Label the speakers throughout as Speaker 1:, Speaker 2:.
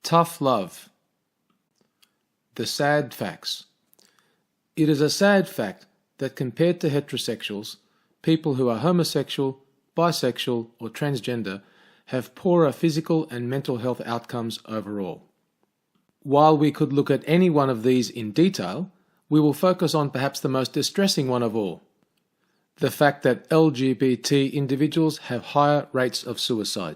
Speaker 1: Tough love. The sad facts. It is a sad fact that compared to heterosexuals, people who are homosexual, bisexual, or transgender have poorer physical and mental health outcomes overall. While we could look at any one of these in detail, we will focus on perhaps the most distressing one of all: the fact that LGBT individuals have higher rates of suicide.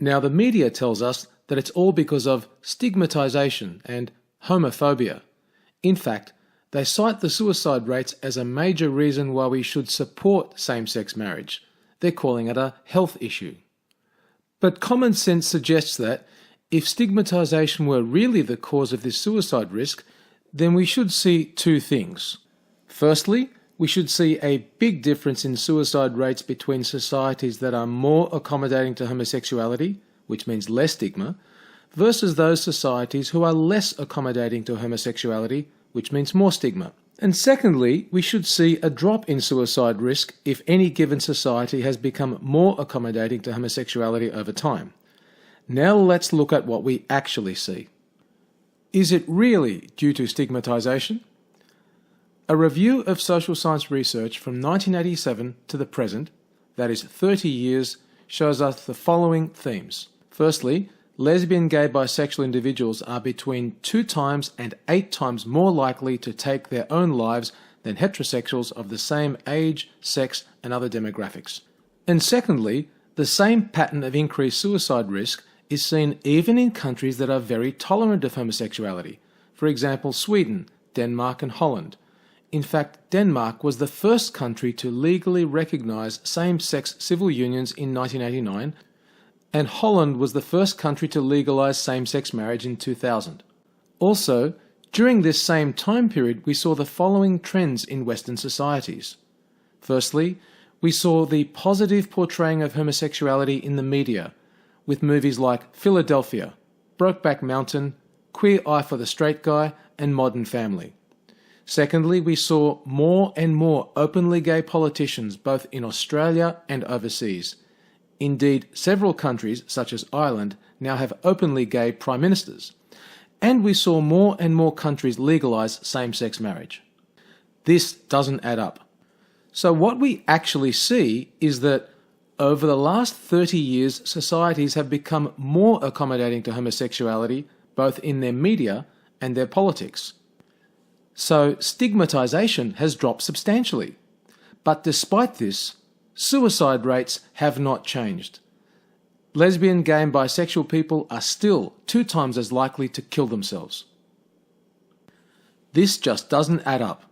Speaker 1: Now, the media tells us that it's all because of stigmatization and homophobia. In fact, they cite the suicide rates as a major reason why we should support same-sex marriage. They're calling it a health issue. But common sense suggests that if stigmatization were really the cause of this suicide risk, then we should see two things. Firstly, we should see a big difference in suicide rates between societies that are more accommodating to homosexuality, which means less stigma, versus those societies who are less accommodating to homosexuality, which means more stigma. And secondly, we should see a drop in suicide risk if any given society has become more accommodating to homosexuality over time. Now let's look at what we actually see. Is it really due to stigmatization? A review of social science research from 1987 to the present, that is 30 years, shows us the following themes. Firstly, lesbian, gay, bisexual individuals are between 2 times and 8 times more likely to take their own lives than heterosexuals of the same age, sex, and other demographics. And secondly, the same pattern of increased suicide risk is seen even in countries that are very tolerant of homosexuality. For example, Sweden, Denmark, and Holland. In fact, Denmark was the first country to legally recognize same-sex civil unions in 1989, and Holland was the first country to legalize same-sex marriage in 2000. Also, during this same time period, we saw the following trends in Western societies. Firstly, we saw the positive portraying of homosexuality in the media, with movies like Philadelphia, Brokeback Mountain, Queer Eye for the Straight Guy, and Modern Family. Secondly, we saw more and more openly gay politicians both in Australia and overseas. Indeed, several countries, such as Ireland, now have openly gay prime ministers. And we saw more and more countries legalise same-sex marriage. This doesn't add up. So what we actually see is that over the last 30 years, societies have become more accommodating to homosexuality, both in their media and their politics. So stigmatisation has dropped substantially. But despite this, suicide rates have not changed. Lesbian, gay and bisexual people are still 2 times as likely to kill themselves. This just doesn't add up.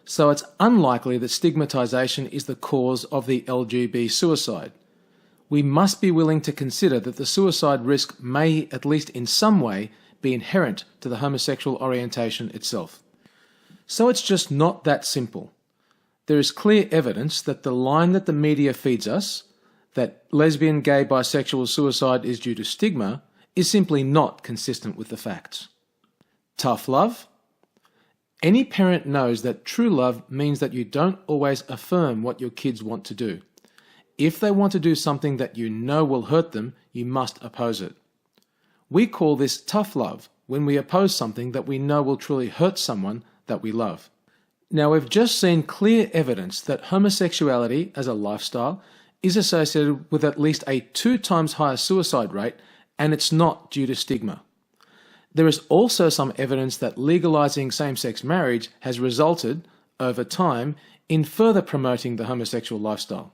Speaker 1: So it's unlikely that stigmatization is the cause of the LGB suicide. We must be willing to consider that the suicide risk may, at least in some way, be inherent to the homosexual orientation itself. So it's just not that simple. There is clear evidence that the line that the media feeds us, that lesbian, gay, bisexual suicide is due to stigma, is simply not consistent with the facts. Tough love? Any parent knows that true love means that you don't always affirm what your kids want to do. If they want to do something that you know will hurt them, you must oppose it. We call this tough love when we oppose something that we know will truly hurt someone that we love. Now, we've just seen clear evidence that homosexuality as a lifestyle is associated with at least a 2 times higher suicide rate, and it's not due to stigma. There is also some evidence that legalizing same-sex marriage has resulted, over time, in further promoting the homosexual lifestyle.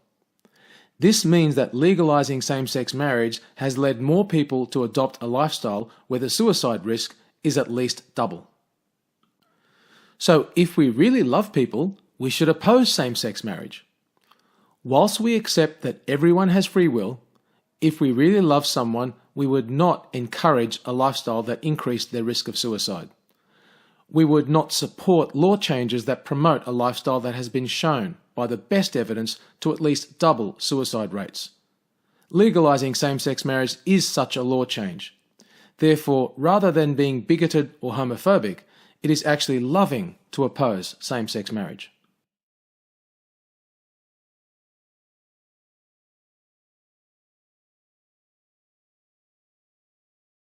Speaker 1: This means that legalizing same-sex marriage has led more people to adopt a lifestyle where the suicide risk is at least double. So if we really love people, we should oppose same-sex marriage. Whilst we accept that everyone has free will, if we really love someone, we would not encourage a lifestyle that increased their risk of suicide. We would not support law changes that promote a lifestyle that has been shown, by the best evidence, to at least double suicide rates. Legalizing same-sex marriage is such a law change. Therefore, rather than being bigoted or homophobic, it is actually loving to oppose same-sex marriage.